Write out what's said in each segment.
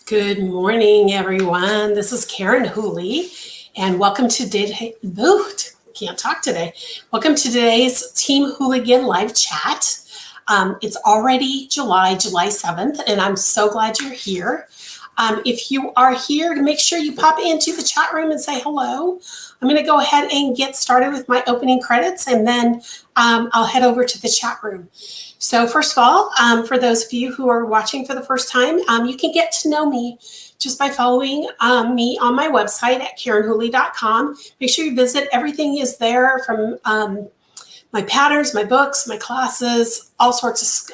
Good morning, everyone. This is Karen Whooley, and welcome to can't talk today. Welcome to today's Team Whooleygan live chat. It's already July 7th, and I'm so glad you're here. If you are here, make sure you pop into the chat room and say hello. I'm going to go ahead and get started with my opening credits, and then I'll head over to the chat room. So first of all, for those of you who are watching for the first time, you can get to know me just by following me on my website at KarenWhooley.com. Make sure you visit. Everything is there, from my patterns, my books, my classes, all sorts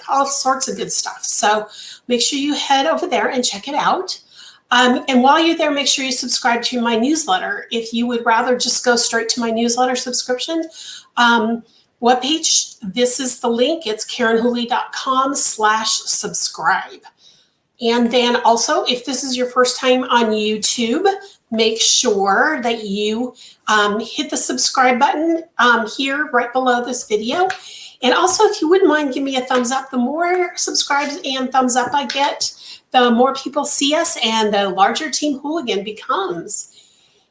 of good stuff. So make sure you head over there and check it out. And while you're there, make sure you subscribe to my newsletter. If you would rather just go straight to my newsletter subscription webpage, this is the link. It's KarenWhooley.com/subscribe. And then also, if this is your first time on YouTube, make sure that you hit the subscribe button here right below this video. And also, if you wouldn't mind, give me a thumbs up. The more subscribes and thumbs up I get, the more people see us and the larger Team Whooleygan becomes.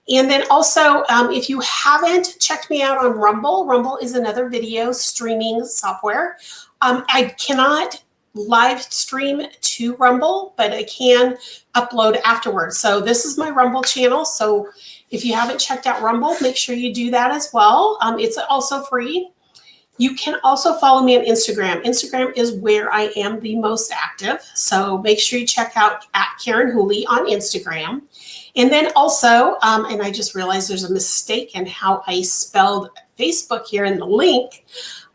And then also, if you haven't checked me out on Rumble, Rumble is another video streaming software. I cannot live stream to Rumble, but I can upload afterwards. So this is my Rumble channel. So if you haven't checked out Rumble, make sure you do that as well. It's also free. You can also follow me on Instagram. Instagram is where I am the most active. So make sure you check out at Karen Whooley on Instagram. And then also, and I just realized there's a mistake in how I spelled Facebook here in the link.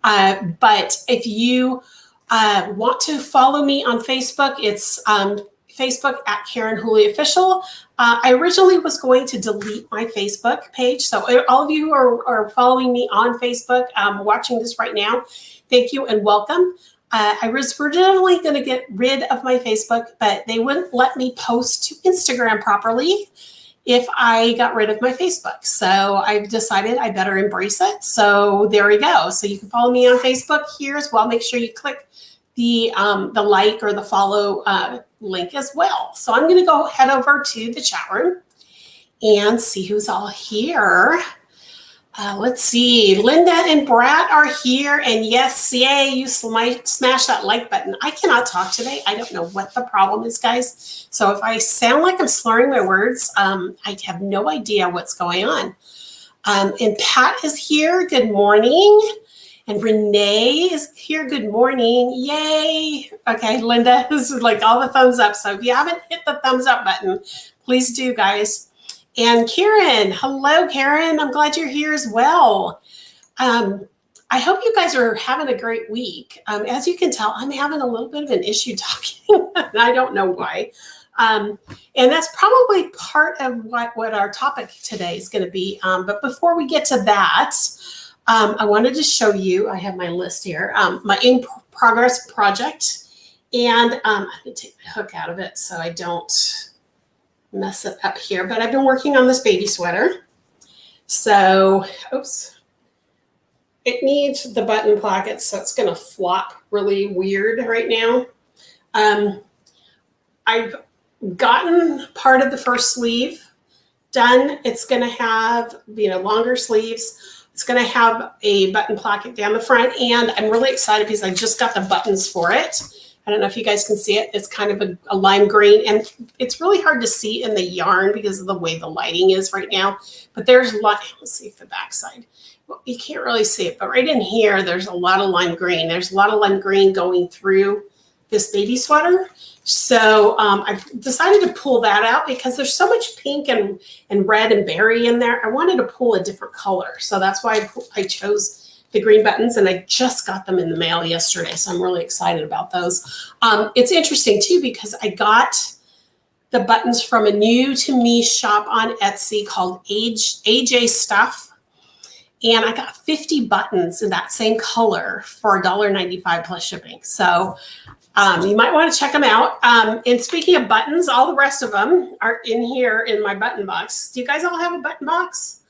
But if you want to follow me on Facebook, it's Facebook at Karen Whooley Official. I originally was going to delete my Facebook page. So all of you who are following me on Facebook, watching this right now, thank you and welcome. I was originally going to get rid of my Facebook, but they wouldn't let me post to Instagram properly if I got rid of my Facebook. So I've decided I better embrace it. So there we go. So you can follow me on Facebook here as well. Make sure you click the like or the follow link as well. So I'm going to go head over to the chat room and see who's all here. Let's see. Linda and Brad are here. And yes, yay, you smash that like button. I cannot talk today. I don't know what the problem is, guys. So if I sound like I'm slurring my words, I have no idea what's going on. And Pat is here. Good morning. And Renee is here. Good morning. Yay. Okay, Linda, this is like all the thumbs up. So if you haven't hit the thumbs up button, please do, guys. And Karen, hello, Karen. I'm glad you're here as well. I hope you guys are having a great week. As you can tell, I'm having a little bit of an issue talking, and I don't know why. And that's probably part of what our topic today is going to be. But before we get to that, I wanted to show you, I have my list here, my in progress project. And I'm going to take my hook out of it so I don't mess it up here, but I've been working on this baby sweater. So, oops, it needs the button plackets, so it's going to flop really weird right now. I've gotten part of the first sleeve done. It's going to have, longer sleeves. It's going to have a button placket down the front, and I'm really excited because I just got the buttons for it. I don't know if you guys can see it. It's kind of a lime green, and it's really hard to see in the yarn because of the way the lighting is right now. But there's a lot. Let's see if the back side. Well, you can't really see it, but right in here, there's a lot of lime green. There's a lot of lime green going through this baby sweater. So I decided to pull that out because there's so much pink and red and berry in there. I wanted to pull a different color. So that's why I chose the green buttons, and I just got them in the mail yesterday. So I'm really excited about those. It's interesting too, because I got the buttons from a new to me shop on Etsy called AJ Stuff. And I got 50 buttons in that same color for $1.95 plus shipping. So you might want to check them out. And speaking of buttons, all the rest of them are in here in my button box. Do you guys all have a button box?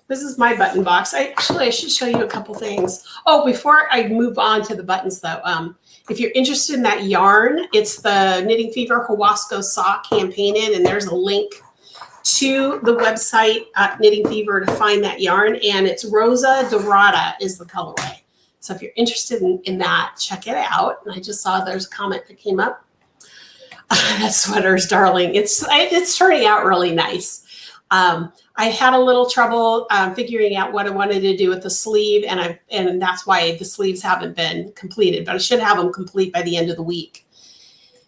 This is my button box. I should show you a couple things. Oh, before I move on to the buttons though, if you're interested in that yarn, it's the Knitting Fever Hawasco Sock hand painted, and there's a link to the website Knitting Fever to find that yarn, and it's Rosa Dorada is the colorway. So if you're interested in that, check it out. And I just saw there's a comment that came up. That sweater is darling. It's turning out really nice. I had a little trouble figuring out what I wanted to do with the sleeve, and that's why the sleeves haven't been completed, but I should have them complete by the end of the week.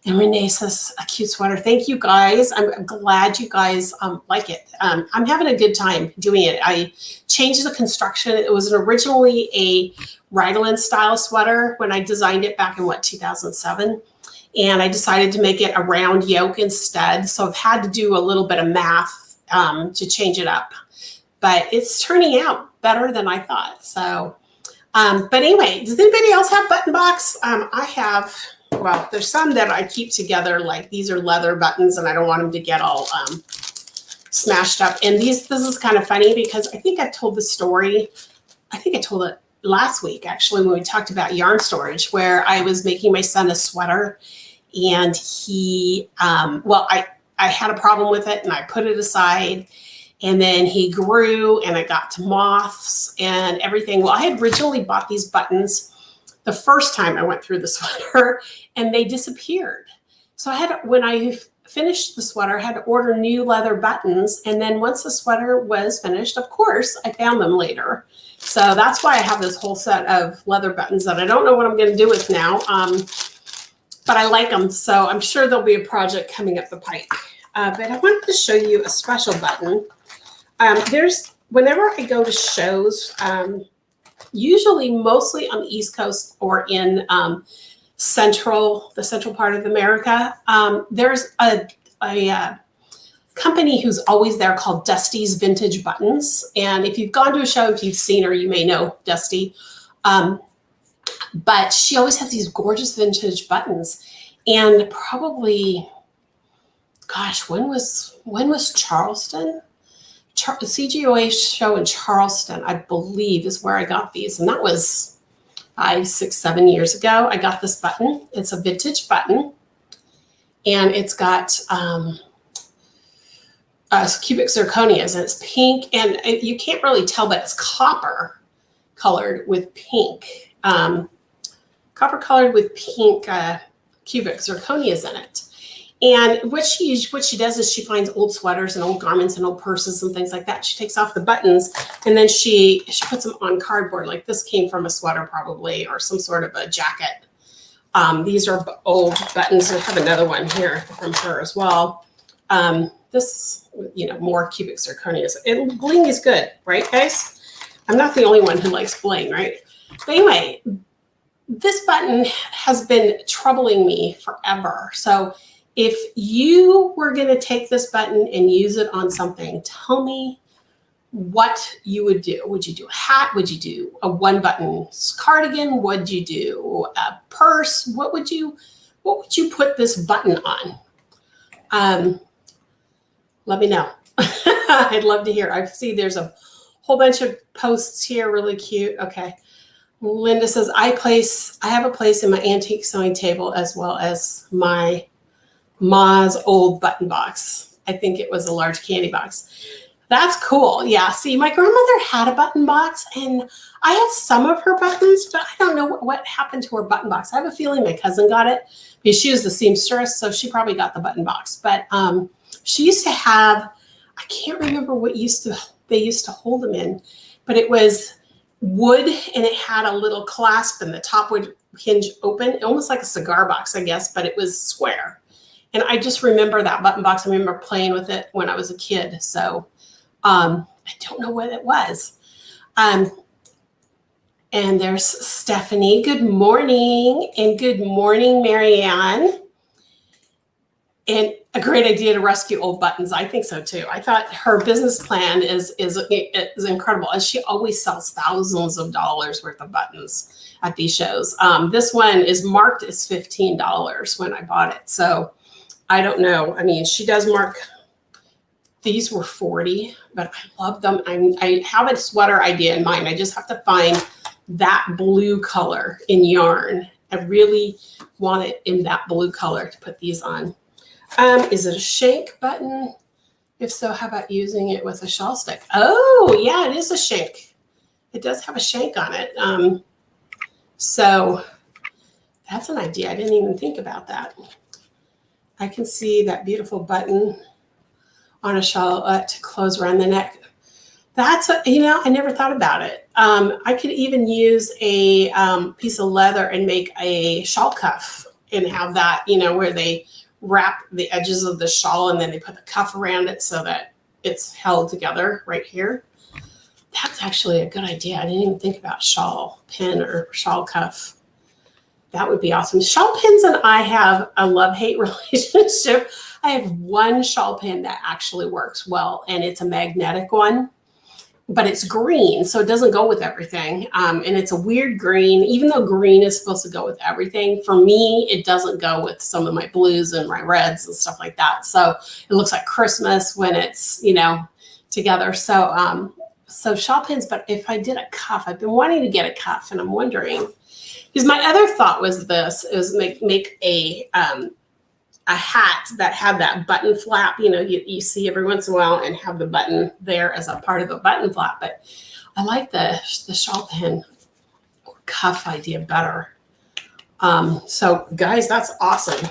And Renee says, a cute sweater. Thank you guys. I'm glad you guys like it. I'm having a good time doing it. I changed the construction. It was originally a raglan style sweater when I designed it back in 2007. And I decided to make it a round yoke instead. So I've had to do a little bit of math to change it up. But it's turning out better than I thought. So, but anyway, does anybody else have button box? I have, well, there's some that I keep together, like these are leather buttons and I don't want them to get all smashed up. And this is kind of funny because I think I've told the story. I think I told it last week, actually, when we talked about yarn storage, where I was making my son a sweater and he, well, I had a problem with it and I put it aside, and then he grew and it got to moths and everything. Well, I had originally bought these buttons the first time I went through the sweater and they disappeared. So when I finished the sweater, I had to order new leather buttons. And then once the sweater was finished, of course, I found them later. So that's why I have this whole set of leather buttons that I don't know what I'm going to do with now. But I like them. So I'm sure there'll be a project coming up the pike. But I wanted to show you a special button. Whenever I go to shows, usually mostly on the East Coast or in the central part of America, there's a company who's always there called Dusty's Vintage Buttons. And if you've gone to a show, if you've seen her, you may know Dusty. But she always has these gorgeous vintage buttons. And probably, gosh, when was Charleston? The CGOA show in Charleston, I believe, is where I got these. And that was 5, 6, 7 years ago. I got this button. It's a vintage button. And it's got cubic zirconias, and it's pink. And you can't really tell, but it's copper colored with pink. Copper colored with pink cubic zirconias in it. And what she does is she finds old sweaters and old garments and old purses and things like that. She takes off the buttons and then she puts them on cardboard. Like this came from a sweater probably, or some sort of a jacket. These are old buttons. I have another one here from her as well. This, more cubic zirconias. And bling is good, right, guys? I'm not the only one who likes bling, right? But anyway, this button has been troubling me forever. So if you were going to take this button and use it on something, tell me what you would do. Would you do a hat? Would you do a one-button cardigan? Would you do a purse? What would you put this button on? Let me know. I'd love to hear. I see there's a whole bunch of posts here, really cute. Okay. Linda says, I have a place in my antique sewing table as well as my Ma's old button box. I think it was a large candy box. That's cool. Yeah. See, my grandmother had a button box and I have some of her buttons, but I don't know what happened to her button box. I have a feeling my cousin got it because she was the seamstress. So she probably got the button box, but she used to have, I can't remember what they used to hold them in, but it was wood and it had a little clasp and the top would hinge open, almost like a cigar box, I guess, but it was square. And I just remember that button box. I remember playing with it when I was a kid. So I don't know what it was. And there's Stephanie. Good morning. And good morning, Marianne. And a great idea to rescue old buttons. I think so too. I thought her business plan is incredible. And she always sells thousands of dollars worth of buttons at these shows. This one is marked as $15 when I bought it. So I don't know. I mean, she does mark, these were $40, but I love them. I have a sweater idea in mind. I just have to find that blue color in yarn I really want it in that blue color to put these on. Is it a shank button? If so, how about using it with a shawl stick? Oh, yeah, it is a shank. It does have a shank on it. So that's an idea. I didn't even think about that. I can see that beautiful button on a shawl to close around the neck. That's, I never thought about it. I could even use a piece of leather and make a shawl cuff and have that, where they wrap the edges of the shawl and then they put the cuff around it so that it's held together right here. That's actually a good idea. I didn't even think about shawl pin or shawl cuff. That would be awesome. Shawl pins and I have a love-hate relationship. I have one shawl pin that actually works well, and it's a magnetic one, but it's green, so it doesn't go with everything. And it's a weird green, even though green is supposed to go with everything. For me, it doesn't go with some of my blues and my reds and stuff like that. So it looks like Christmas when it's, together. So, so shawl pins, but if I did a cuff, I've been wanting to get a cuff, and I'm wondering, because my other thought was this, is make a hat that had that button flap, you see every once in a while, and have the button there as a part of the button flap. But I like the shawl pin or cuff idea better. So guys, that's awesome.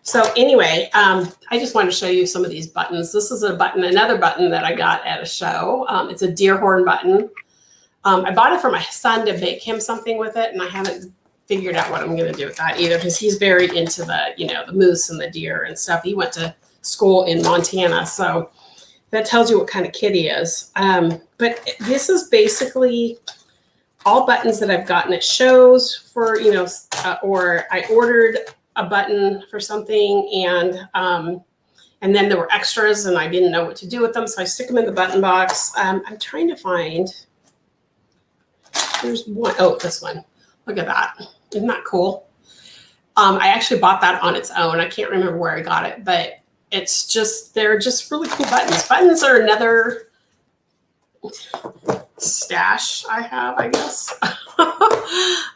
So anyway, I just wanted to show you some of these buttons. This is another button that I got at a show. It's a deer horn button. I bought it for my son to make him something with it, and I haven't figured out what I'm going to do with that either, because he's very into the, the moose and the deer and stuff. He went to school in Montana, so that tells you what kind of kid he is. But this is basically all buttons that I've gotten at shows for, or I ordered a button for something, and then there were extras and I didn't know what to do with them, so I stick them in the button box. I'm trying to find, there's one, oh, this one. Look at that. Isn't that cool? I actually bought that on its own. I can't remember where I got it, but they're just really cool buttons. Buttons are another stash I have, I guess.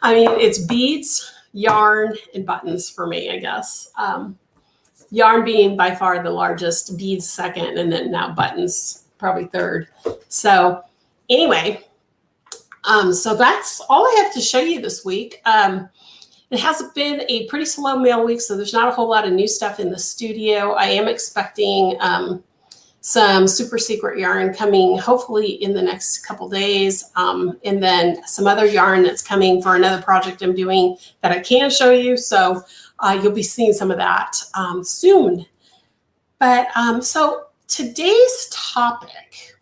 I mean, it's beads, yarn, and buttons for me, I guess. Yarn being by far the largest, beads second, and then now buttons probably third. So anyway, so that's all I have to show you this week. It has been a pretty slow mail week, so there's not a whole lot of new stuff in the studio. I am expecting some super secret yarn coming hopefully in the next couple days, and then some other yarn that's coming for another project I'm doing that I can show you. So you'll be seeing some of that soon. But so today's topic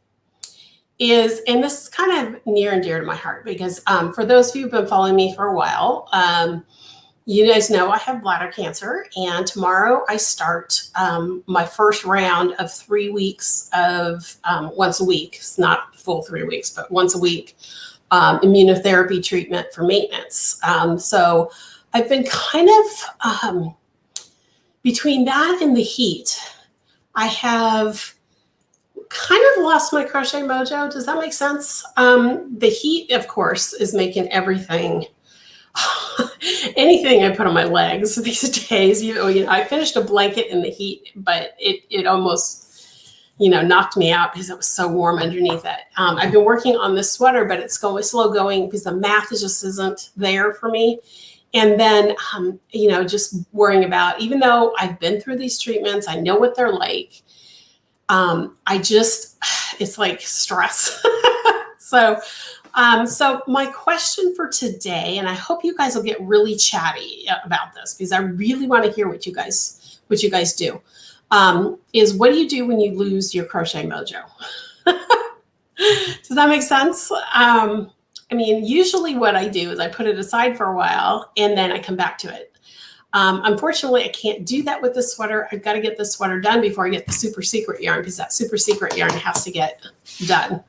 is, and this is kind of near and dear to my heart, because for those of you who've been following me for a while, you guys know I have bladder cancer, and tomorrow I start my first round of 3 weeks of once a week. It's not full 3 weeks, but once a week immunotherapy treatment for maintenance. So I've been kind of between that and the heat, I have kind of lost my crochet mojo. Does that make sense? The heat, of course, is making everything, anything I put on my legs these days. I finished a blanket in the heat, but it almost, knocked me out because it was so warm underneath it. I've been working on this sweater, but it's slow going because the math just isn't there for me. And then, just worrying about, even though I've been through these treatments, I know what they're like. It's like stress. So my question for today, and I hope you guys will get really chatty about this because I really want to hear what you guys do, is what do you do when you lose your crochet mojo? Does that make sense? Usually what I do is I put it aside for a while and then I come back to it. Unfortunately, I can't do that with this sweater. I've got to get this sweater done before I get the super secret yarn, because that super secret yarn has to get done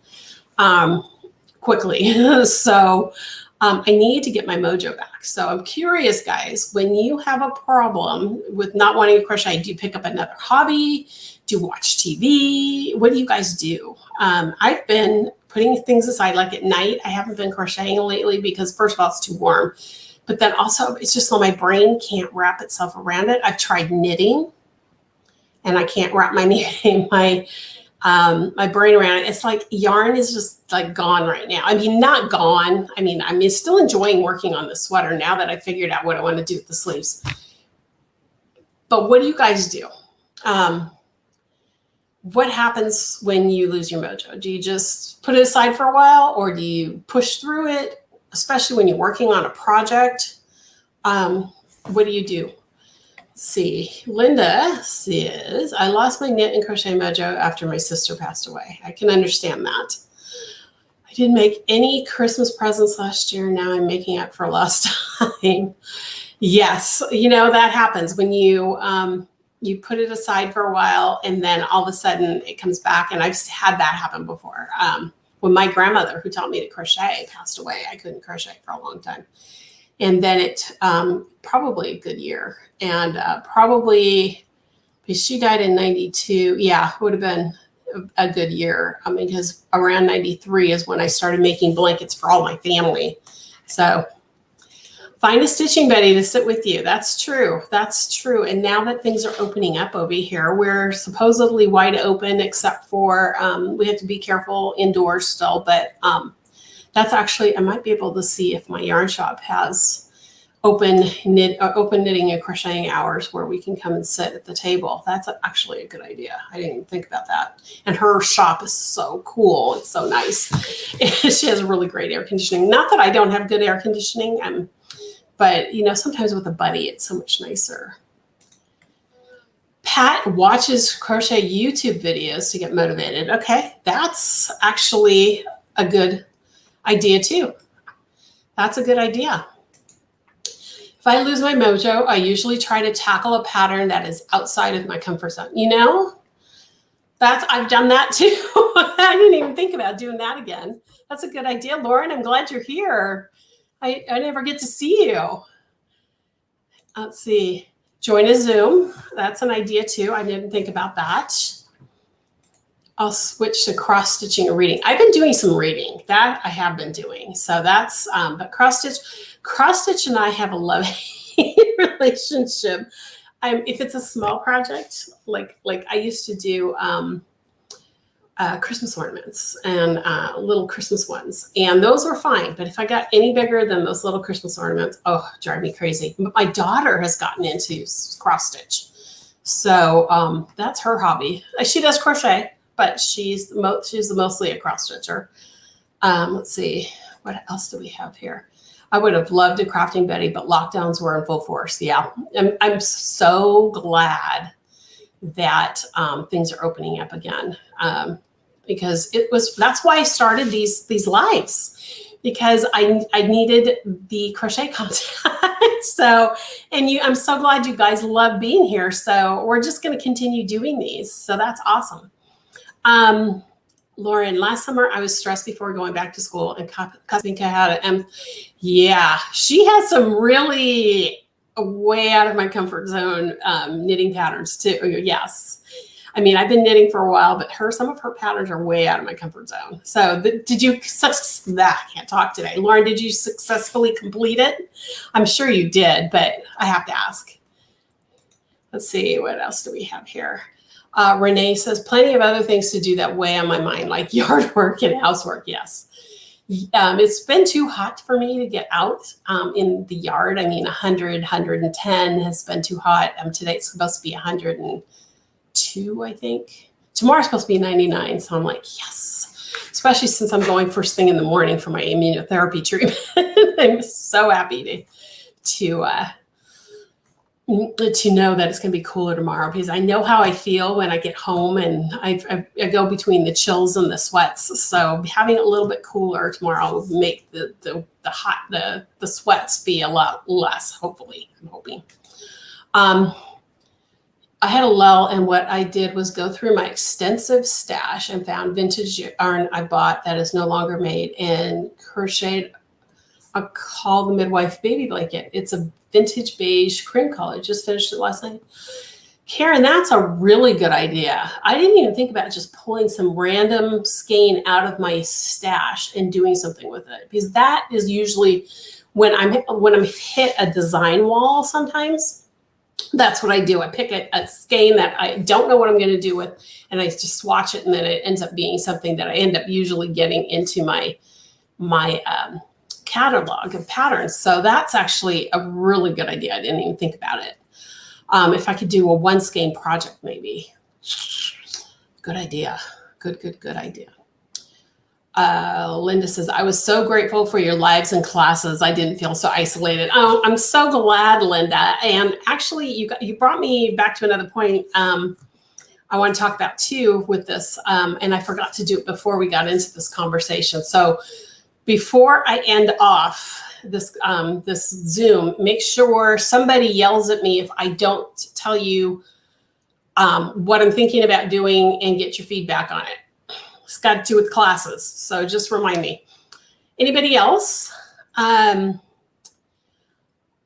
quickly. So I need to get my mojo back. So I'm curious, guys, when you have a problem with not wanting to crochet, do you pick up another hobby? Do you watch TV? What do you guys do? I've been putting things aside, like at night. I haven't been crocheting lately because, first of all, it's too warm. But then also, it's just so my brain can't wrap itself around it. I've tried knitting, and I can't wrap my my brain around it. It's like yarn is just like gone right now. I mean, not gone. I mean, I'm still enjoying working on the sweater now that I figured out what I want to do with the sleeves. But what do you guys do? What happens when you lose your mojo? Do you just put it aside for a while, or do you push through it, especially when you're working on a project? What do you do? Let's see, Linda says, I lost my knit and crochet mojo after my sister passed away. I can understand that. I didn't make any Christmas presents last year. Now I'm making up for lost time. Yes, you know, that happens when you you put it aside for a while, and then all of a sudden it comes back. And I've had that happen before. When my grandmother, who taught me to crochet, passed away, I couldn't crochet for a long time. And then it probably a good year. And probably, because she died in 92, yeah, it would have been a good year. I mean, because around 93 is when I started making blankets for all my family. So find a stitching buddy to sit with you. That's true. That's true. And now that things are opening up over here, we're supposedly wide open, except for we have to be careful indoors still. But that's actually, I might be able to see if my yarn shop has open knitting and crocheting hours where we can come and sit at the table. That's actually a good idea. I didn't even think about that. And her shop is so cool. It's so nice. She has really great air conditioning. Not that I don't have good air conditioning. But, you know, sometimes with a buddy, it's so much nicer. Pat watches crochet YouTube videos to get motivated. Okay, that's actually a good idea too. That's a good idea. If I lose my mojo, I usually try to tackle a pattern that is outside of my comfort zone. You know, I've done that too. I didn't even think about doing that again. That's a good idea, Lauren. I'm glad you're here. I never get to see you. Let's see. Join a Zoom. That's an idea too. I didn't think about that. I'll switch to cross stitching or reading. I've been doing some reading. That I have been doing. So that's, but cross stitch and I have a love-hate relationship. If it's a small project, like I used to do Christmas ornaments and little Christmas ones. And those were fine. But if I got any bigger than those little Christmas ornaments, oh, drive me crazy. But my daughter has gotten into cross stitch. So that's her hobby. She does crochet, but she's mostly a cross stitcher. Let's see, what else do we have here? I would have loved a crafting Betty, but lockdowns were in full force. Yeah, I'm so glad that things are opening up again, because that's why I started these lives, because I needed the crochet content. So, I'm so glad you guys love being here. So we're just going to continue doing these. So that's awesome. Lauren, last summer I was stressed before going back to school, and Katinka had yeah, she has some really way out of my comfort zone knitting patterns too. Yes. I mean, I've been knitting for a while, but some of her patterns are way out of my comfort zone. So did you, I can't talk today. Lauren, did you successfully complete it? I'm sure you did, but I have to ask. Let's see, what else do we have here? Renee says, plenty of other things to do that weigh on my mind, like yard work and housework. Yes. It's been too hot for me to get out in the yard. I mean, 100, 110 has been too hot. Today it's supposed to be 102, I think. Tomorrow's supposed to be 99. So I'm like, yes, especially since I'm going first thing in the morning for my immunotherapy treatment. I'm so happy to know that it's going to be cooler tomorrow, because I know how I feel when I get home and I go between the chills and the sweats. So having it a little bit cooler tomorrow will make the sweats be a lot less, hopefully. I'm hoping. I had a lull, and what I did was go through my extensive stash and found vintage yarn I bought that is no longer made, and crocheted a Call the Midwife baby blanket. It's a vintage beige cream color. Just finished it last night. Karen, that's a really good idea. I didn't even think about just pulling some random skein out of my stash and doing something with it, because that is usually when I'm hit a design wall sometimes, that's what I do. I pick a skein that I don't know what I'm going to do with, and I just swatch it, and then it ends up being something that I end up usually getting into my catalog of patterns. So that's actually a really good idea. I didn't even think about it. If I could do a one skein project, maybe. Good idea. Good idea. Linda says, I was so grateful for your lives and classes. I didn't feel so isolated. Oh, I'm so glad, Linda. And actually, you brought me back to another point I want to talk about too with this. And I forgot to do it before we got into this conversation. So before I end off this this Zoom, make sure somebody yells at me if I don't tell you what I'm thinking about doing, and get your feedback on it. It's got to do with classes, so just remind me. Anybody else? I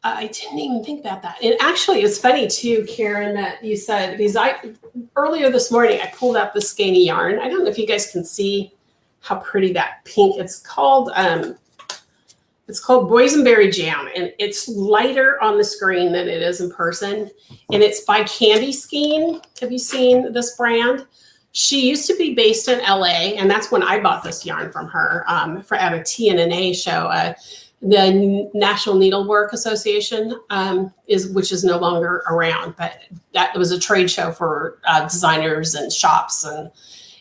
didn't even think about that. And actually, it's funny too, Karen, that you said, because earlier this morning I pulled out the skein of yarn. I don't know if you guys can see how pretty that pink. It's called Boysenberry Jam, and it's lighter on the screen than it is in person. And it's by Candy Skein. Have you seen this brand? She used to be based in LA, and that's when I bought this yarn from her at a TNNA show. The National Needlework Association which is no longer around, but that was a trade show for designers and shops and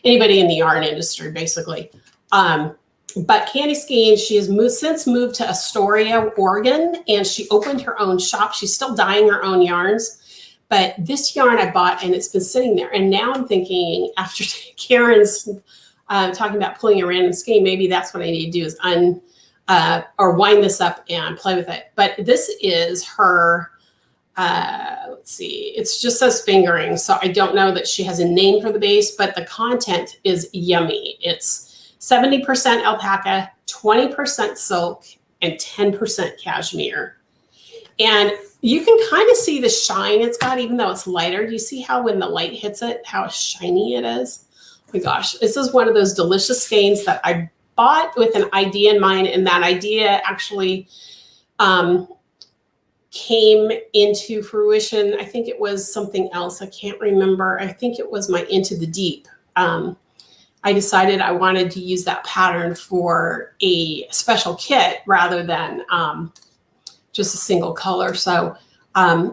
anybody in the yarn industry, basically. But Candy Skein, she has since moved to Astoria, Oregon, and she opened her own shop. She's still dyeing her own yarns. But this yarn I bought, and it's been sitting there. And now I'm thinking, after Karen's talking about pulling a random skein, maybe that's what I need to do is or wind this up and play with it. But this is her, let's see, it just says fingering. So I don't know that she has a name for the base, but the content is yummy. It's 70% alpaca, 20% silk, and 10% cashmere. And you can kind of see the shine it's got, even though it's lighter. Do you see how when the light hits it, how shiny it is? Oh my gosh, this is one of those delicious skeins that I bought with an idea in mind, and that idea actually came into fruition. I think it was something else. I can't remember. I think it was my Into the Deep. I decided I wanted to use that pattern for a special kit rather than just a single color. So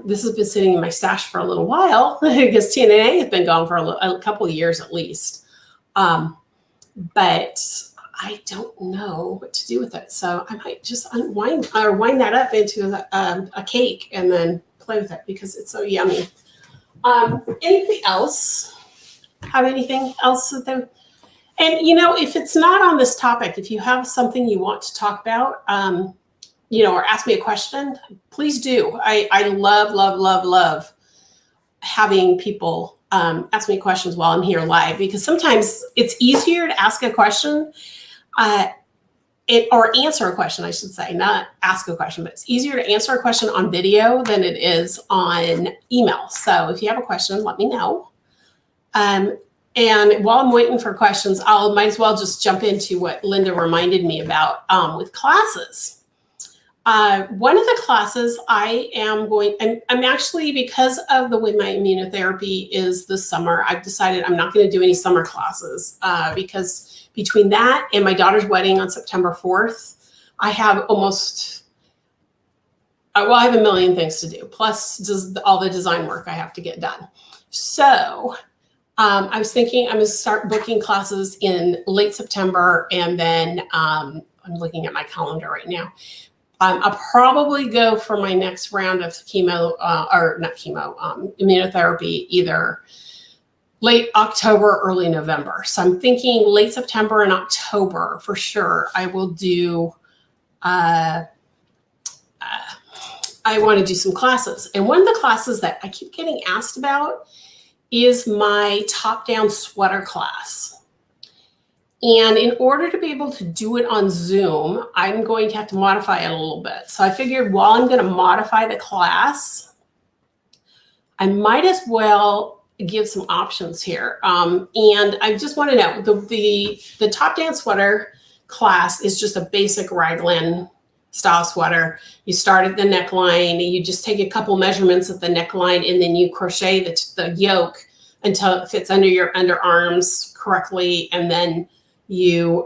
this has been sitting in my stash for a little while because TNA has been gone for a couple of years at least. But I don't know what to do with it. So I might just wind that up into a cake and then play with it because it's so yummy. Anything else? Have anything else with them? And, if it's not on this topic, if you have something you want to talk about, or ask me a question, please do. I love having people ask me questions while I'm here live, because sometimes it's easier to ask a question or answer a question, I should say, not ask a question, but it's easier to answer a question on video than it is on email. So if you have a question, let me know. And while I'm waiting for questions, might as well just jump into what Linda reminded me about with classes. One of the classes I'm actually, because of the way my immunotherapy is this summer, I've decided I'm not going to do any summer classes because between that and my daughter's wedding on September 4th, I have I have a million things to do, plus just all the design work I have to get done. So I was thinking I'm going to start booking classes in late September, and then I'm looking at my calendar right now. I'll probably go for my next round of immunotherapy either late October, early November. So I'm thinking late September and October for sure. I will do, I want to do some classes. And one of the classes that I keep getting asked about is my top-down sweater class. And in order to be able to do it on Zoom, I'm going to have to modify it a little bit. So I figured while I'm going to modify the class, I might as well give some options here. And I just want to know, the top-down sweater class is just a basic raglan style sweater. You start at the neckline, you just take a couple measurements at the neckline, and then you crochet the yoke until it fits under your underarms correctly, and then you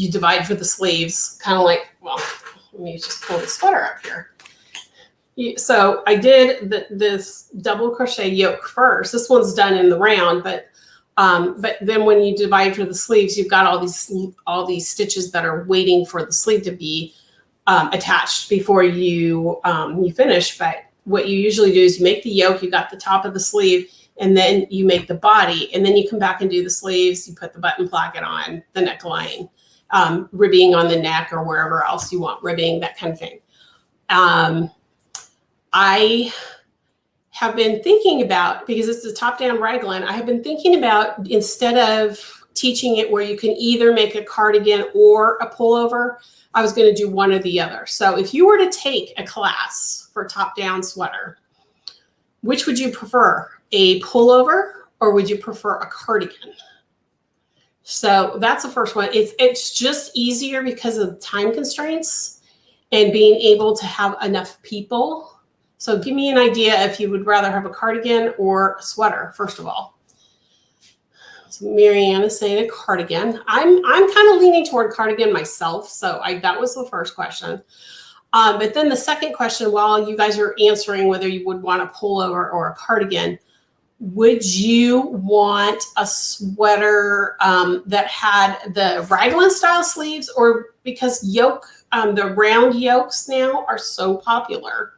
divide for the sleeves, kind of like, well, let me just pull the sweater up here. So I did this double crochet yoke first. This one's done in the round, but then when you divide for the sleeves, you've got all these stitches that are waiting for the sleeve to be attached before you finish. But what you usually do is you make the yoke, you got the top of the sleeve, and then you make the body, and then you come back and do the sleeves. You put the button placket on the neckline, ribbing on the neck or wherever else you want ribbing, that kind of thing. I have been thinking about, because it's a top-down raglan, I have been thinking about, instead of teaching it where you can either make a cardigan or a pullover, I was going to do one or the other. So if you were to take a class for top-down sweater, which would you prefer, a pullover or would you prefer a cardigan? So that's the first one. It's just easier because of the time constraints and being able to have enough people. So give me an idea if you would rather have a cardigan or a sweater, first of all. So Marianne is saying a cardigan. I'm kind of leaning toward cardigan myself. So that was the first question. But then the second question, while you guys are answering whether you would want a pullover or a cardigan, would you want a sweater that had the raglan style sleeves, or because the round yokes now are so popular,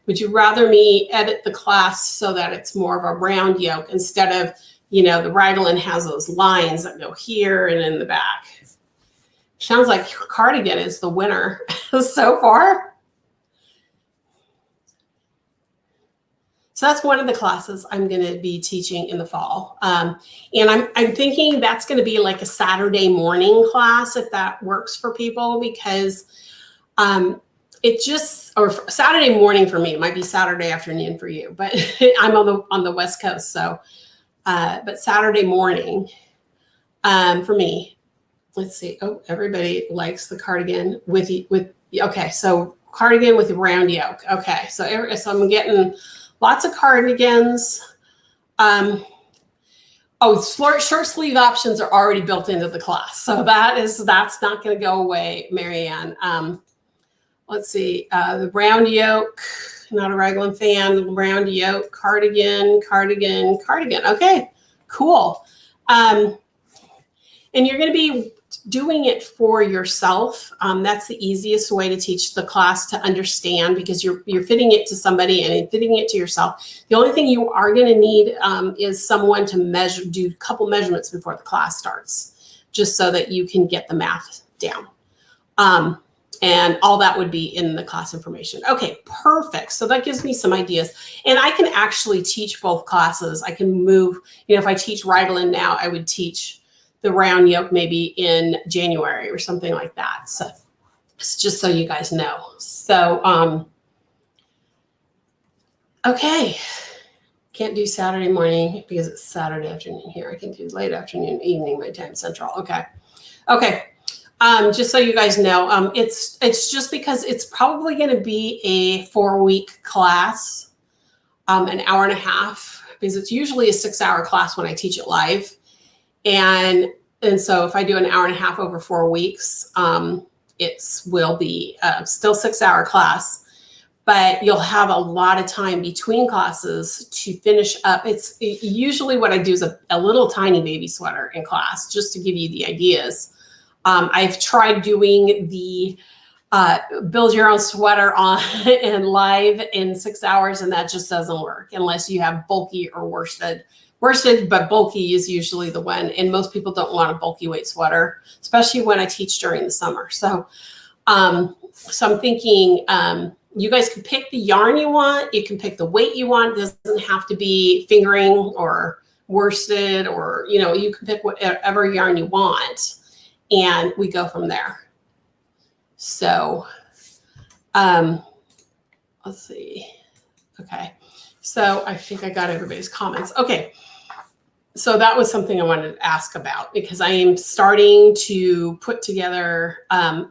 would you rather me edit the class so that it's more of a round yoke instead of, the raglan has those lines that go here and in the back? Sounds like cardigan is the winner so far. So that's one of the classes I'm going to be teaching in the fall. And I'm thinking that's going to be like a Saturday morning class, if that works for people, because or Saturday morning for me, it might be Saturday afternoon for you, but I'm on the West Coast. So, but Saturday morning for me, let's see. Oh, everybody likes the cardigan okay. So cardigan with a round yoke. Okay. So I'm getting lots of cardigans. Short sleeve options are already built into the class. So that's not going to go away, Marianne. Let's see, the round yoke, not a raglan fan, round yoke, cardigan. Okay, cool. And you're going to be doing it for yourself. That's the easiest way to teach the class to understand, because you're fitting it to somebody and fitting it to yourself. The only thing you are going to need is someone to do a couple measurements before the class starts, just so that you can get the math down. And all that would be in the class information. Okay, perfect. So that gives me some ideas. And I can actually teach both classes. I can move, if I teach raglan now, I would teach the round yoke maybe in January or something like that. So it's just so you guys know. So, okay. Can't do Saturday morning because it's Saturday afternoon here. I can do late afternoon, evening, my time central. Okay. Just so you guys know, it's just because it's probably going to be a 4-week class, an hour and a half, because it's usually a 6-hour class when I teach it live. And so if I do an hour and a half over 4 weeks, it will be still 6-hour class, but you'll have a lot of time between classes to finish up. It's usually what I do is a little tiny baby sweater in class, just to give you the ideas. I've tried doing the build your own sweater on and live in 6 hours, and that just doesn't work unless you have bulky or worsted. Worsted, but bulky is usually the one, and most people don't want a bulky weight sweater, especially when I teach during the summer. So, I'm thinking you guys can pick the yarn you want. You can pick the weight you want. It doesn't have to be fingering or worsted, or you can pick whatever yarn you want. And we go from there. So, let's see. Okay. So I think I got everybody's comments. Okay. So that was something I wanted to ask about, because I am starting to put together,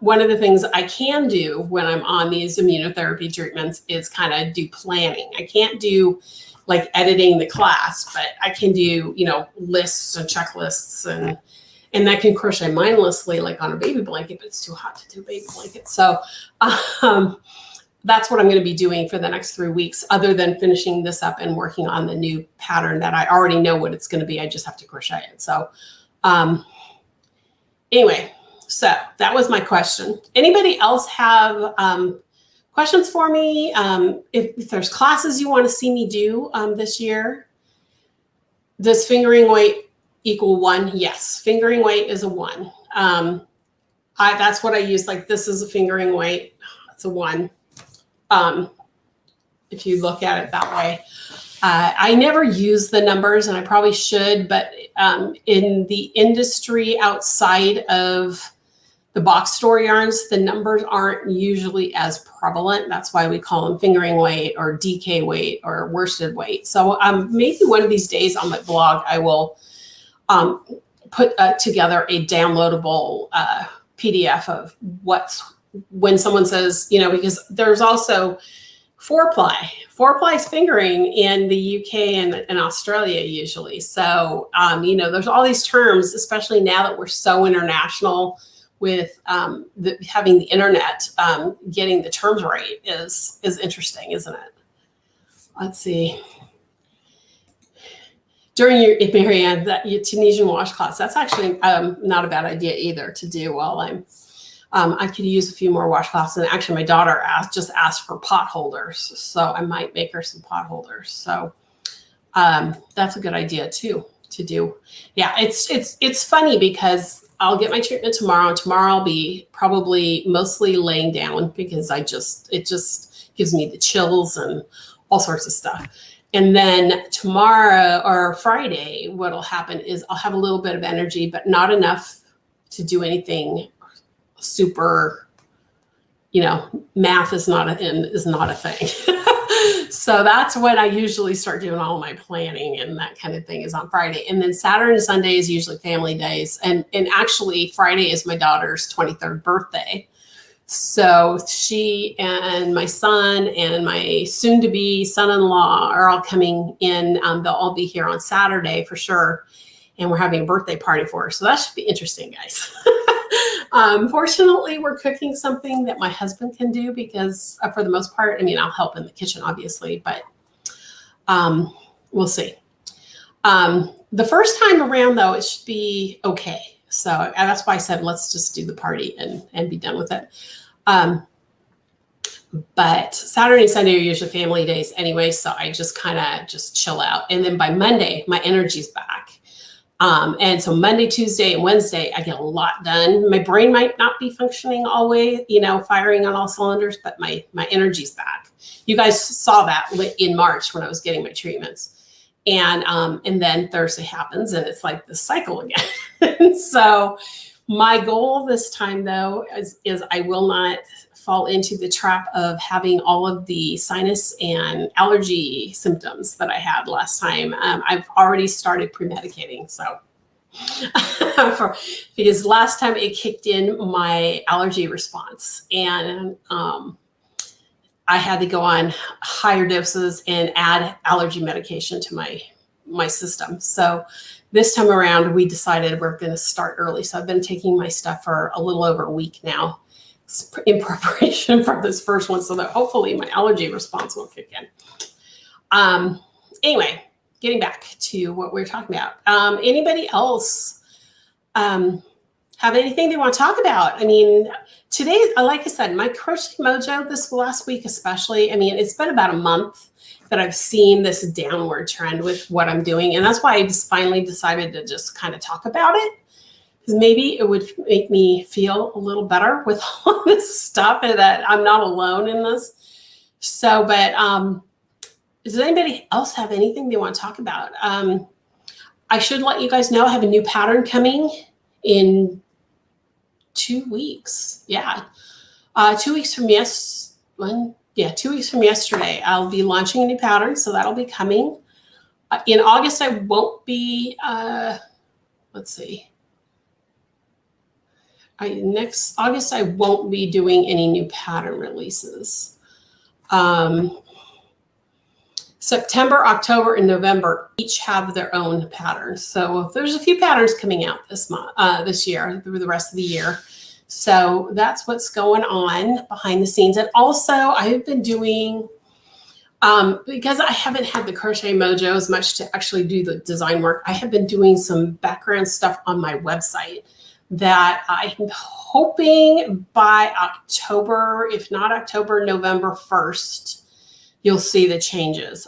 one of the things I can do when I'm on these immunotherapy treatments is kind of do planning. I can't do like editing the class, but I can do, you know, lists and checklists, and I can crochet mindlessly like on a baby blanket, but it's too hot to do a baby blanket. So that's what I'm going to be doing for the next 3 weeks, other than finishing this up and working on the new pattern that I already know what it's going to be. I just have to crochet it. So anyway, so that was my question. Anybody else have questions for me? If there's classes you want to see me do this year? Does fingering weight equal 1? Yes, fingering weight is a 1. That's what I use. Like, this is a fingering weight. It's a 1. If you look at it that way. I never use the numbers, and I probably should, but in the industry outside of the box store yarns, the numbers aren't usually as prevalent. That's why we call them fingering weight or DK weight or worsted weight. So maybe one of these days on my blog, I will put together a downloadable PDF of when someone says, you know, because there's also 4-ply. 4-ply is fingering in the UK and Australia usually. So, you know, there's all these terms, especially now that we're so international with having the internet, getting the terms right is interesting, isn't it? Let's see. During your, Marianne, your Tunisian wash class, that's actually not a bad idea either to do while I could use a few more washcloths. And actually my daughter just asked for pot holders. So I might make her some pot holders. So that's a good idea too, to do. Yeah, it's funny because I'll get my treatment tomorrow. And tomorrow I'll be probably mostly laying down because it just gives me the chills and all sorts of stuff. And then tomorrow or Friday, what'll happen is I'll have a little bit of energy, but not enough to do anything super, you know, math is not a thing. So that's when I usually start doing all my planning and that kind of thing is on Friday. And then Saturday and Sunday is usually family days. And actually Friday is my daughter's 23rd birthday. So she and my son and my soon-to-be son-in-law are all coming in. They'll all be here on Saturday for sure. And we're having a birthday party for her. So that should be interesting, guys. Fortunately, we're cooking something that my husband can do because for the most part, I mean, I'll help in the kitchen, obviously, but we'll see. The first time around, though, it should be okay. So that's why I said, let's just do the party and be done with it. But Saturday and Sunday are usually family days anyway. So I just kind of just chill out. And then by Monday, my energy's back. And so Monday, Tuesday, and Wednesday, I get a lot done. My brain might not be functioning always, you know, firing on all cylinders, but my energy's back. You guys saw that in March when I was getting my treatments. And then Thursday happens and it's like the cycle again. So my goal this time though, is I will not fall into the trap of having all of the sinus and allergy symptoms that I had last time. I've already started pre-medicating. So because last time it kicked in my allergy response and I had to go on higher doses and add allergy medication to my system. So this time around, we decided we're going to start early. So I've been taking my stuff for a little over a week now in preparation for this first one so that hopefully my allergy response will kick in. Anyway, getting back to what we're talking about. Anybody else have anything they want to talk about? I mean, today, like I said, my Crochet Mojo this last week especially, I mean, it's been about a month that I've seen this downward trend with what I'm doing. And that's why I just finally decided to just kind of talk about it. Because maybe it would make me feel a little better with all this stuff and that I'm not alone in this. So, but does anybody else have anything they want to talk about? I should let you guys know I have a new pattern coming in 2 weeks. Yeah. 2 weeks from 2 weeks from yesterday, I'll be launching a new pattern. So that'll be coming. In August, I won't be, let's see. Next August, I won't be doing any new pattern releases. September, October, and November each have their own patterns. So there's a few patterns coming out this year through the rest of the year. So that's what's going on behind the scenes. And also I have been doing, because I haven't had the Crochet Mojo as much to actually do the design work, I have been doing some background stuff on my website that I'm hoping by October, if not October, November 1st, you'll see the changes.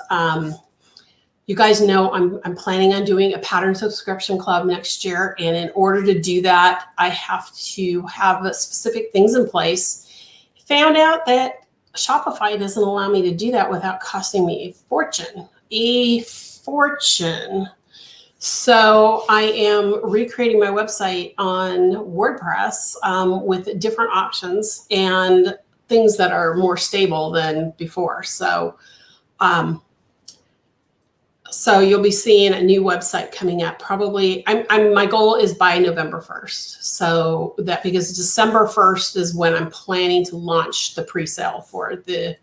You guys know I'm planning on doing a pattern subscription club next year. And in order to do that, I have to have the specific things in place. Found out that Shopify doesn't allow me to do that without costing me a fortune. So I am recreating my website on WordPress with different options and things that are more stable than before. So you'll be seeing a new website coming up probably. My goal is by November 1st. So that because December 1st is when I'm planning to launch the pre-sale for the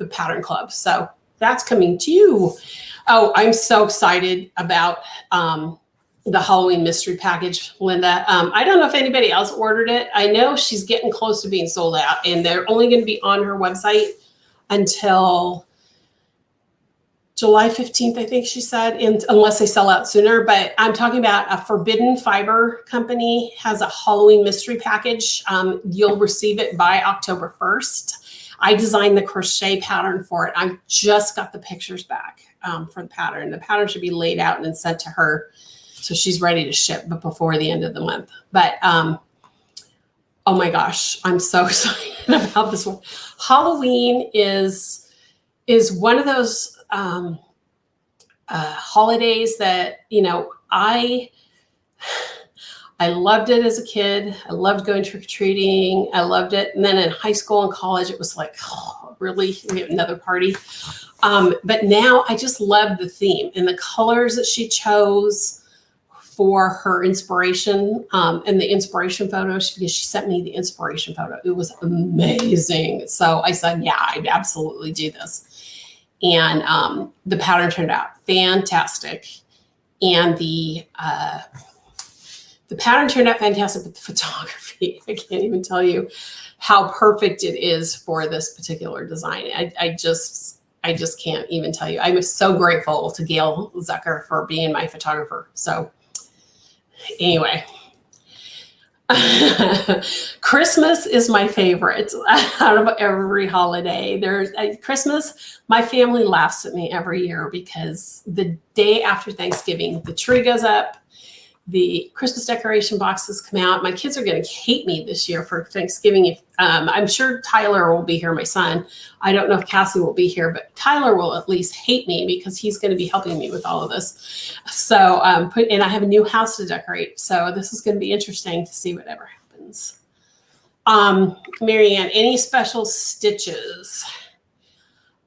Pattern Club. So that's coming to you. Oh, I'm so excited about the Halloween mystery package, Linda. I don't know if anybody else ordered it. I know she's getting close to being sold out, and they're only going to be on her website until July 15th, I think she said, unless they sell out sooner. But I'm talking about a Forbidden Fiber company has a Halloween mystery package. You'll receive it by October 1st. I designed the crochet pattern for it. I just got the pictures back for the pattern. The pattern should be laid out and then sent to her, so she's ready to ship, but before the end of the month. But oh my gosh, I'm so excited about this one. Halloween is one of those holidays that, you know, I loved it as a kid. I loved going trick-or-treating. I loved it. And then in high school and college, it was like, oh, really? We have another party. But now I just love the theme and the colors that she chose for her inspiration and the inspiration photos, because she sent me the inspiration photo. It was amazing. So I said, yeah, I'd absolutely do this. And the pattern turned out fantastic. And the pattern turned out fantastic, but the photography, I can't even tell you how perfect it is for this particular design. I just can't even tell you. I'm so grateful to Gail Zucker for being my photographer. So anyway, Christmas is my favorite out of every holiday. Christmas, my family laughs at me every year because the day after Thanksgiving, the tree goes up, the Christmas decoration boxes come out. My kids are going to hate me this year for Thanksgiving. I'm sure Tyler will be here, my son. I don't know if Cassie will be here, but Tyler will at least hate me because he's going to be helping me with all of this. So, and I have a new house to decorate. So this is going to be interesting to see whatever happens. Marianne, any special stitches?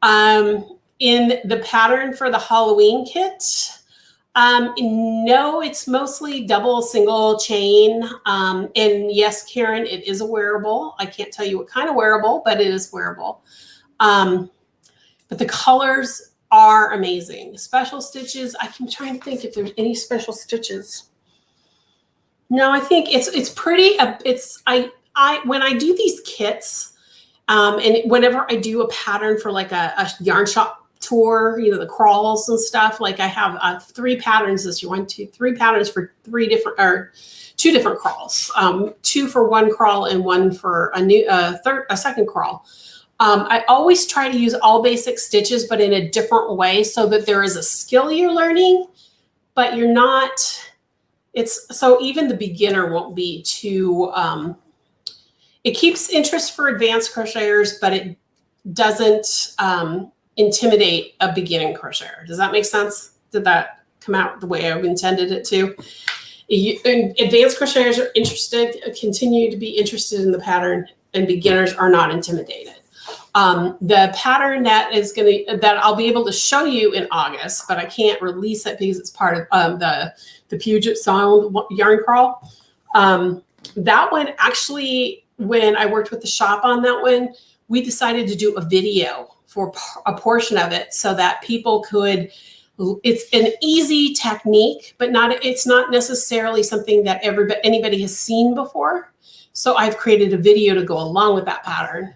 In the pattern for the Halloween kit, no, it's mostly double, single chain. And yes, Karen, it is a wearable. I can't tell you what kind of wearable, but it is wearable. But the colors are amazing. Special stitches, I'm trying to think if there's any special stitches. No, I think it's pretty, when I do these kits, and whenever I do a pattern for like a yarn shop tour, you know, the crawls and stuff, like I have 3 patterns this year, 3 patterns for 2 different crawls, 2 for one crawl and 1 for a second crawl. I always try to use all basic stitches, but in a different way, so that there is a skill you're learning, but you're not, so even the beginner won't be too, it keeps interest for advanced crocheters, but it doesn't intimidate a beginning crocheter. Does that make sense? Did that come out the way I intended it to? Advanced crocheters are continue to be interested in the pattern, and beginners are not intimidated. The pattern that I'll be able to show you in August, but I can't release it because it's part of the Puget Sound yarn crawl. That one actually, when I worked with the shop on that one, we decided to do a video for a portion of it so that people could. It's an easy technique, but it's not necessarily something that anybody has seen before. So I've created a video to go along with that pattern.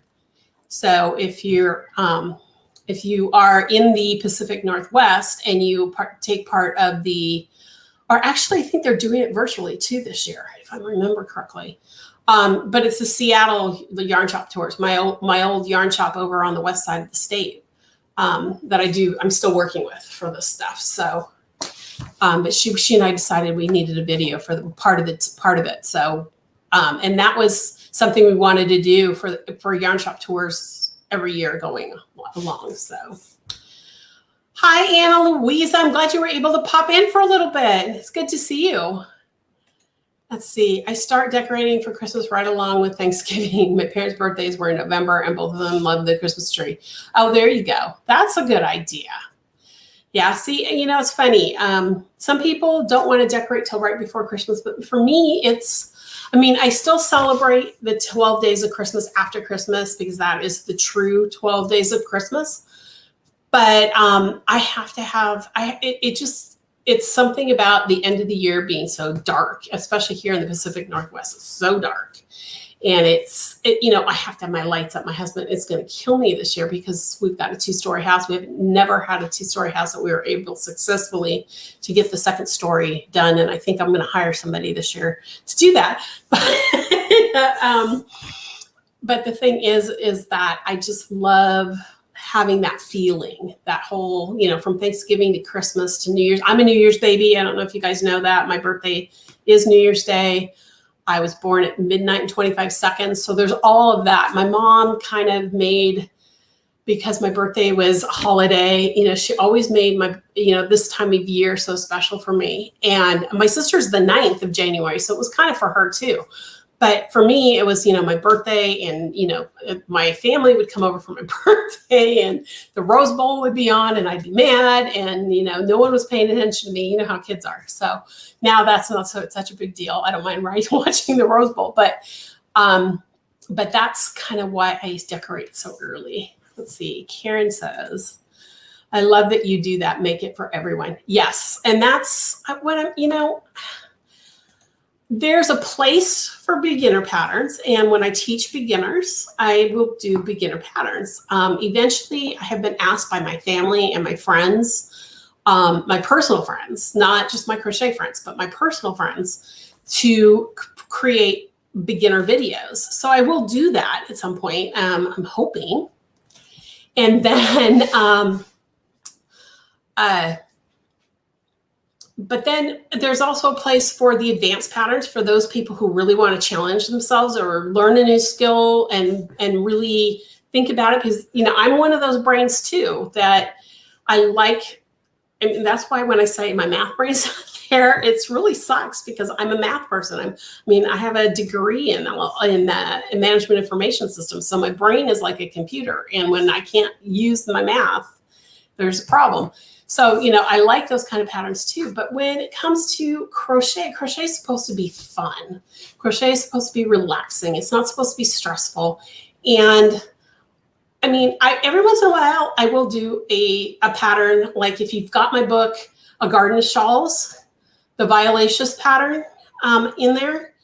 So if you are in the Pacific Northwest and you take part of or actually I think they're doing it virtually too this year, if I remember correctly. But it's the Seattle yarn shop tours, my old yarn shop over on the west side of the state. That I'm still working with for this stuff. So, but she and I decided we needed a video for the part of it. So, and that was something we wanted to do for yarn shop tours every year going along. So, hi, Anna Louise. I'm glad you were able to pop in for a little bit. It's good to see you. Let's see. I start decorating for Christmas right along with Thanksgiving. My parents' birthdays were in November, and both of them love the Christmas tree. Oh, there you go. That's a good idea. Yeah. See, it's funny. Some people don't want to decorate till right before Christmas, but for me, I still celebrate the 12 days of Christmas after Christmas because that is the true 12 days of Christmas. But I have to have. It's something about the end of the year being so dark, especially here in the Pacific Northwest. It's so dark. And I have to have my lights up. My husband is going to kill me this year because we've got a 2-story house. We've never had a 2-story house that we were able successfully to get the second story done. And I think I'm going to hire somebody this year to do that. But the thing is that I just love having that feeling, that whole, from Thanksgiving to Christmas to New Year's. I'm a New Year's baby. I don't know if you guys know that. My birthday is New Year's Day. I was born at midnight and 25 seconds. So there's all of that. My mom kind of made, because my birthday was a holiday, she always made this time of year so special for me. And my sister's the 9th of January. So it was kind of for her too. But for me, it was, my birthday and, my family would come over for my birthday and the Rose Bowl would be on and I'd be mad and, no one was paying attention to me. You know how kids are. So now that's not such a big deal. I don't mind watching the Rose Bowl, but that's kind of why I decorate so early. Let's see. Karen says, I love that you do that. Make it for everyone. Yes. And that's what there's a place for beginner patterns. And when I teach beginners, I will do beginner patterns. Eventually, I have been asked by my family and my friends, my personal friends, not just my crochet friends, but my personal friends, to create beginner videos. So I will do that at some point. I'm hoping. And then, but then there's also a place for the advanced patterns for those people who really want to challenge themselves or learn a new skill and really think about it. Because, I'm one of those brains too, that I like, and that's why when I say my math brain's out there, it's really sucks because I'm a math person. I have a degree in management information systems. So my brain is like a computer. And when I can't use my math, there's a problem. So, I like those kind of patterns too. But when it comes to crochet is supposed to be fun. Crochet is supposed to be relaxing. It's not supposed to be stressful. And every once in a while, I will do a pattern. Like if you've got my book, A Garden of Shawls, the Violaceous pattern in there,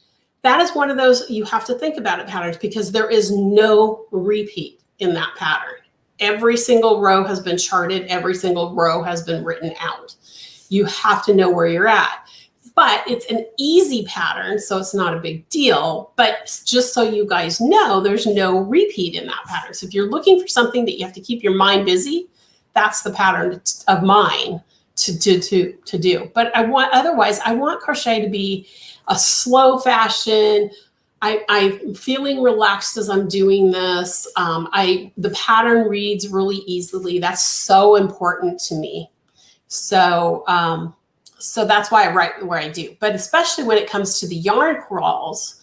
that is one of those you have to think about it patterns because there is no repeat in that pattern. Every single row has been charted. Every single row has been written out. You have to know where you're at. But it's an easy pattern, so it's not a big deal. But just so you guys know, there's no repeat in that pattern. So if you're looking for something that you have to keep your mind busy, that's the pattern of mine to do. But I want crochet to be a slow fashion. I'm feeling relaxed as I'm doing this. The pattern reads really easily. That's so important to me. So that's why I write where I do. But especially when it comes to the yarn crawls,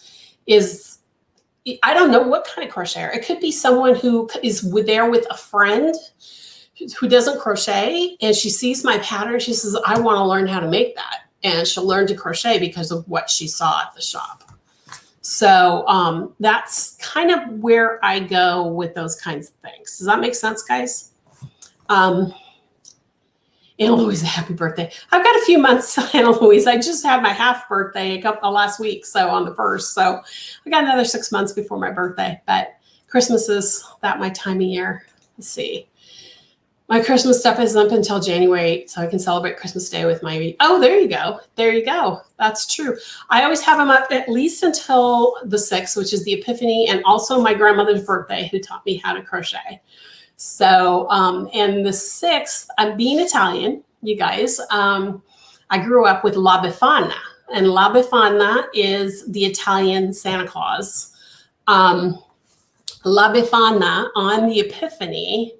I don't know what kind of crocheter. It could be someone who is there with a friend who doesn't crochet, and she sees my pattern. She says, I want to learn how to make that. And she'll learn to crochet because of what she saw at the shop. So that's kind of where I go with those kinds of things. Does that make sense, guys? Anna Louise, happy birthday. I've got a few months, Anna Louise. I just had my half birthday last week, so on the 1st. So I got another 6 months before my birthday, but Christmas is that my time of year. Let's see. My Christmas stuff isn't up until January, so I can celebrate Christmas Day with my, oh, there you go. There you go. That's true. I always have them up at least until the 6th, which is the Epiphany, and also my grandmother's birthday, who taught me how to crochet. So, and the 6th, I'm being Italian, you guys. I grew up with La Befana, and La Befana is the Italian Santa Claus. La Befana on the Epiphany,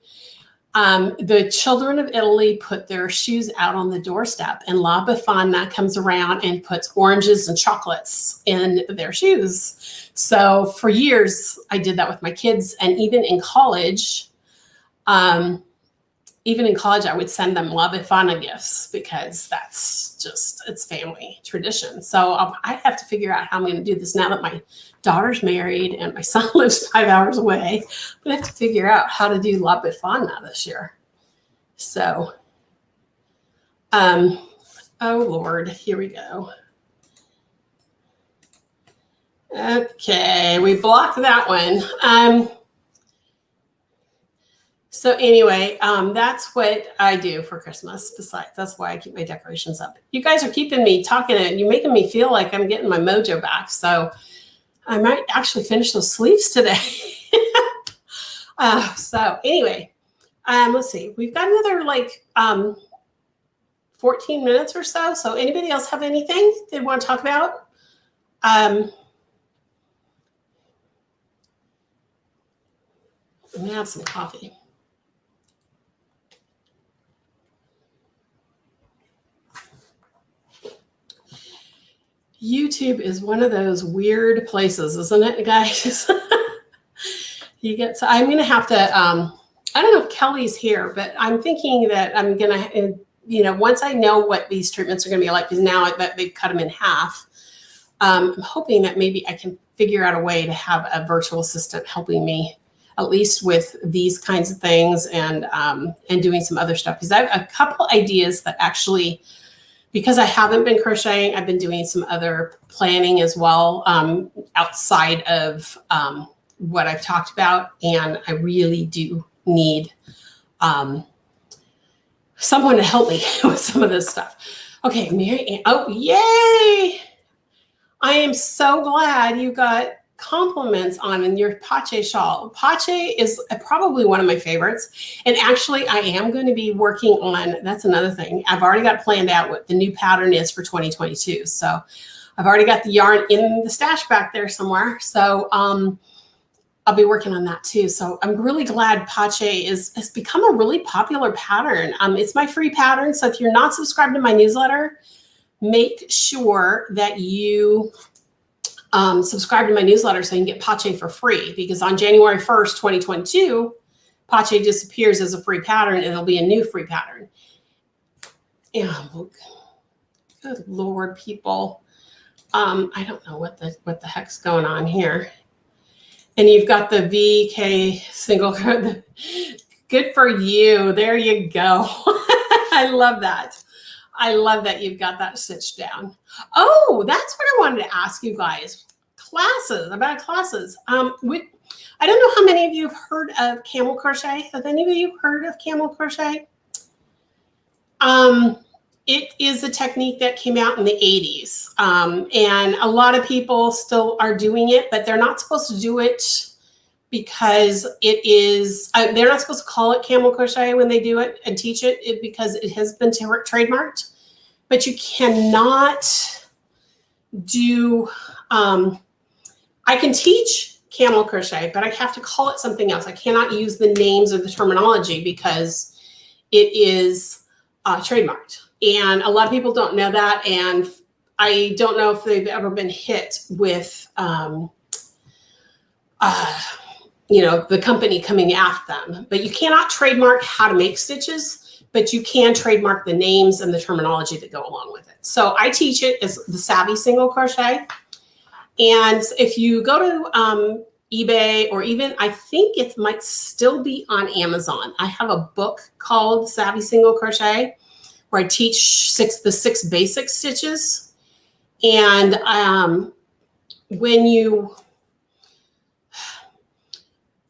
the children of Italy put their shoes out on the doorstep, and La Befana comes around and puts oranges and chocolates in their shoes. So for years, I did that with my kids, and even in college, I would send them La Befana gifts because that's just, it's family tradition. So I have to figure out how I'm going to do this now that my daughter's married and my son lives 5 hours away. But I have to figure out how to do La Befana this year. So, oh Lord, here we go. Okay, we blocked that one. So anyway, that's what I do for Christmas. Besides, that's why I keep my decorations up. You guys are keeping me talking, and you're making me feel like I'm getting my mojo back. So I might actually finish those sleeves today. So anyway, let's see. We've got another like 14 minutes or so. So anybody else have anything they want to talk about? I'm gonna have some coffee. YouTube is one of those weird places, isn't it, guys? You get, so I'm going to have to, I don't know if Kelly's here, but I'm thinking that I'm going to, you know, once I know what these treatments are going to be like, because now that they've cut them in half, I'm hoping that maybe I can figure out a way to have a virtual assistant helping me at least with these kinds of things and doing some other stuff. Because I have a couple ideas that actually, because I haven't been crocheting, I've been doing some other planning as well outside of what I've talked about. And I really do need someone to help me with some of this stuff. Okay, Mary Ann. Oh, yay! I am so glad you got compliments on your Pache shawl. Pache is probably one of my favorites. And actually, I am going to be working on, that's another thing. I've already got planned out what the new pattern is for 2022. So I've already got the yarn in the stash back there somewhere. So I'll be working on that too. So I'm really glad Pache has become a really popular pattern. It's my free pattern. So if you're not subscribed to my newsletter, make sure that you subscribe to my newsletter so you can get Pache for free, because on January 1st, 2022, Pache disappears as a free pattern and there'll be a new free pattern. Yeah, good Lord, people. I don't know what the heck's going on here. And you've got the VK single code. Good for you. There you go. I love that. I love that you've got that stitched down. Oh, that's what I wanted to ask you guys. About classes. I don't know how many of you have heard of camel crochet. Have any of you heard of camel crochet? It is a technique that came out in the 80s. And a lot of people still are doing it, but they're not supposed to do it because it is, they're not supposed to call it camel crochet when they do it and teach it because it has been trademarked. But you cannot do, I can teach camel crochet, but I have to call it something else. I cannot use the names or the terminology because it is trademarked. And a lot of people don't know that. And I don't know if they've ever been hit with you know, the company coming after them. But you cannot trademark how to make stitches, but you can trademark the names and the terminology that go along with it. So I teach it as the Savvy Single Crochet. And if you go to eBay, or even I think it might still be on Amazon, I have a book called Savvy Single Crochet where I teach the six basic stitches. And when you,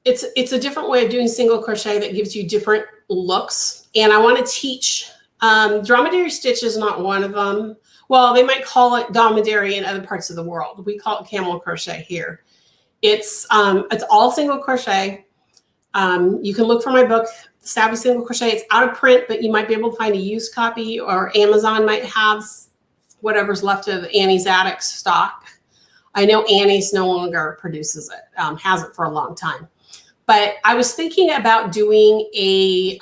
it's a different way of doing single crochet that gives you different looks. And I want to teach dromedary stitch is not one of them. Well, they might call it dromedary in other parts of the world. We call it camel crochet here. It's all single crochet. You can look for my book, Savvy Single Crochet. It's out of print, but you might be able to find a used copy, or Amazon might have whatever's left of Annie's Attic stock. I know Annie's no longer produces it, hasn't for a long time. But I was thinking about doing a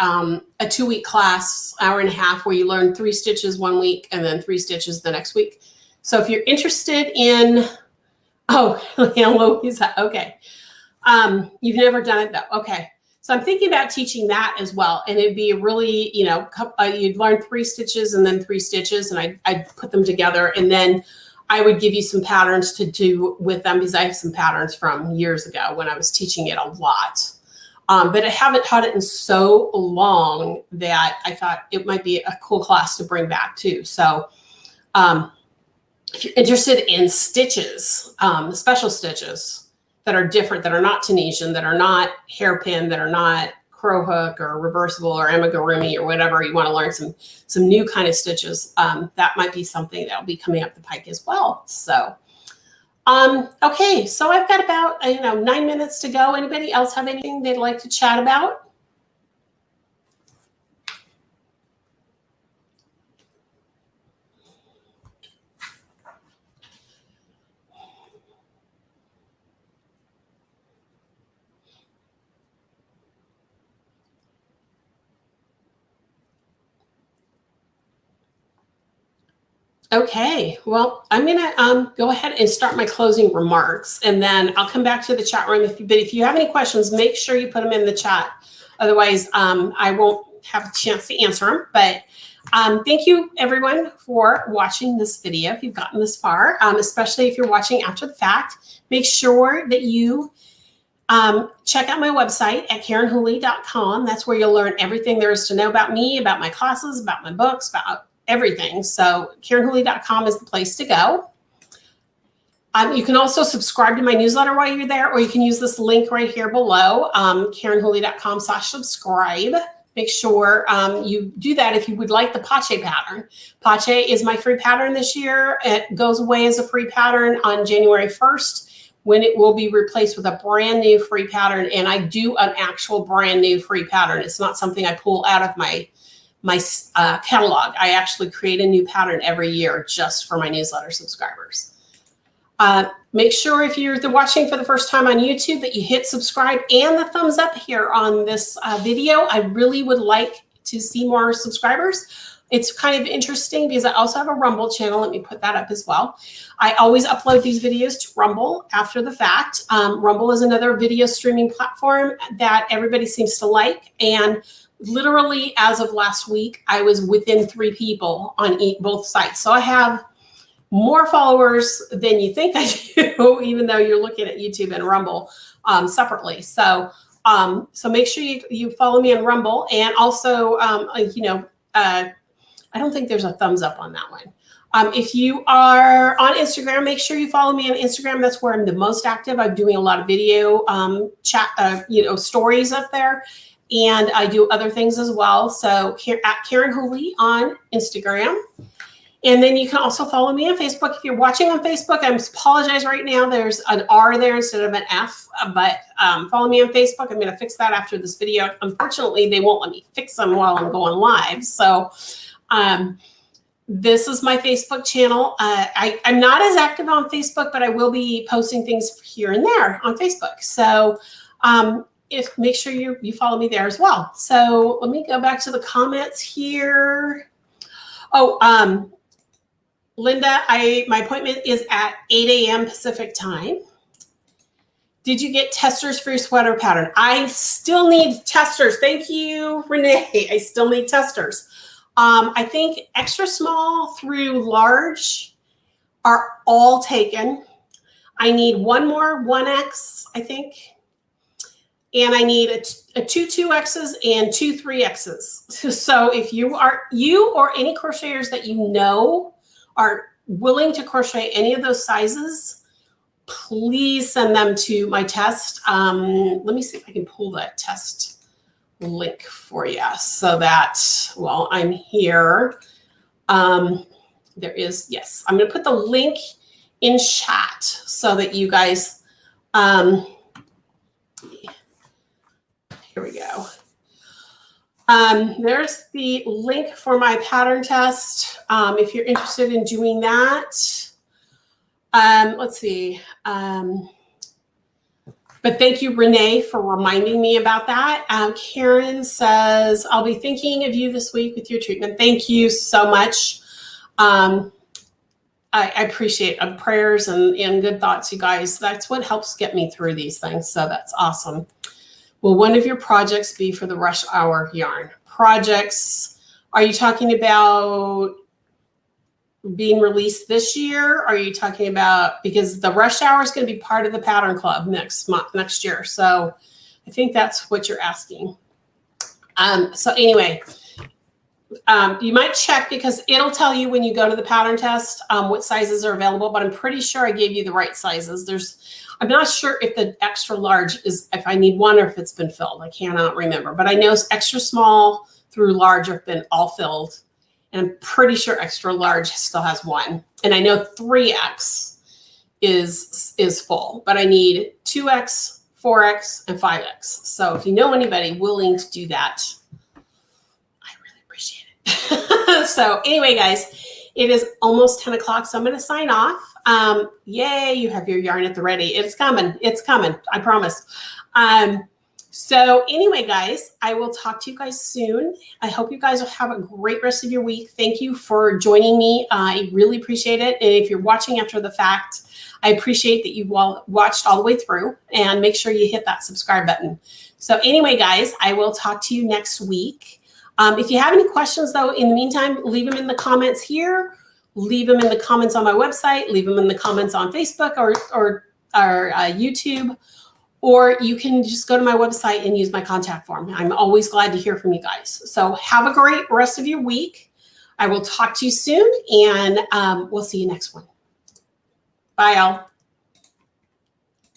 2-week class, hour and a half, where you learn 3 stitches one week and then 3 stitches the next week. So if you're interested in, oh, hello, okay. You've never done it though. Okay. So I'm thinking about teaching that as well. And it'd be really, you know, you'd learn 3 stitches and then 3 stitches, and I'd put them together. And then I would give you some patterns to do with them, because I have some patterns from years ago when I was teaching it a lot. But I haven't taught it in so long that I thought it might be a cool class to bring back too. So if you're interested in stitches, special stitches that are different, that are not Tunisian, that are not hairpin, that are not crow hook or reversible or amigurumi or whatever, you want to learn some new kind of stitches, that might be something that'll be coming up the pike as well. So okay, so I've got about 9 minutes to go. Anybody else have anything they'd like to chat about? Okay, well, I'm gonna go ahead and start my closing remarks, and then I'll come back to the chat room. But if you have any questions, make sure you put them in the chat. Otherwise, I won't have a chance to answer them. But thank you, everyone, for watching this video. If you've gotten this far, especially if you're watching after the fact, make sure that you check out my website at KarenWhooley.com. That's where you'll learn everything there is to know about me, about my classes, about my books, about everything. So KarenWhooley.com is the place to go. You can also subscribe to my newsletter while you're there, or you can use this link right here below, KarenWhooley.com/subscribe. Make sure you do that if you would like the Pache pattern. Pache is my free pattern this year. It goes away as a free pattern on January 1st, when it will be replaced with a brand new free pattern. And I do an actual brand new free pattern. It's not something I pull out of my catalog. I actually create a new pattern every year just for my newsletter subscribers. Make sure if you're watching for the first time on YouTube that you hit subscribe and the thumbs up here on this video. I really would like to see more subscribers. It's kind of interesting because I also have a Rumble channel. Let me put that up as well. I always upload these videos to Rumble after the fact. Rumble is another video streaming platform that everybody seems to like. And literally, as of last week, I was within 3 people on both sites. So I have more followers than you think I do, even though you're looking at YouTube and Rumble separately. So so make sure you follow me on Rumble. And also, I don't think there's a thumbs up on that one. If you are on Instagram, make sure you follow me on Instagram. That's where I'm the most active. I'm doing a lot of video stories up there. And I do other things as well. So at Karen Whooley on Instagram. And then you can also follow me on Facebook. If you're watching on Facebook, I apologize right now. There's an R there instead of an F. But follow me on Facebook. I'm going to fix that after this video. Unfortunately, they won't let me fix them while I'm going live. So this is my Facebook channel. I'm not as active on Facebook, but I will be posting things here and there on Facebook. So make sure you follow me there as well. So let me go back to the comments here. Oh, Linda, my appointment is at 8 a.m. Pacific time. Did you get testers for your sweater pattern? I still need testers. Thank you, Renee. I still need testers. I think extra small through large are all taken. I need one more 1X, I think. And I need two 2Xs and two 3Xs. So if you or any crocheters that you know are willing to crochet any of those sizes, please send them to my test. Let me see if I can pull that test link for you so that while I'm here, there is, yes, I'm going to put the link in chat so that you guys, here we go. There's the link for my pattern test. If you're interested in doing that, let's see. But thank you, Renee, for reminding me about that. Karen says, I'll be thinking of you this week with your treatment. Thank you so much. I appreciate prayers and good thoughts, you guys. That's what helps get me through these things. So that's awesome. Will one of your projects be for the rush hour yarn? Projects, are you talking about being released this year? Are you talking about, because the rush hour is going to be part of the pattern club next year. So I think that's what you're asking. So anyway, you might check because it'll tell you when you go to the pattern test what sizes are available, but I'm pretty sure I gave you the right sizes. I'm not sure if the extra large is, if I need one or if it's been filled. I cannot remember, but I know extra small through large have been all filled. And I'm pretty sure extra large still has one. And I know 3X is full, but I need 2X, 4X, and 5X. So if you know anybody willing to do that, I really appreciate it. So anyway, guys, it is almost 10 o'clock, so I'm going to sign off. Yay, you have your yarn at the ready. It's coming. It's coming. I promise. So anyway, guys, I will talk to you guys soon. I hope you guys will have a great rest of your week. Thank you for joining me. I really appreciate it. And if you're watching after the fact, I appreciate that you watched all the way through, and make sure you hit that subscribe button. So anyway, guys, I will talk to you next week. If you have any questions, though, in the meantime, leave them in the comments here. Leave them in the comments on my website. Leave them in the comments on Facebook or YouTube. Or you can just go to my website and use my contact form. I'm always glad to hear from you guys. So have a great rest of your week. I will talk to you soon, and we'll see you next one. Bye, y'all.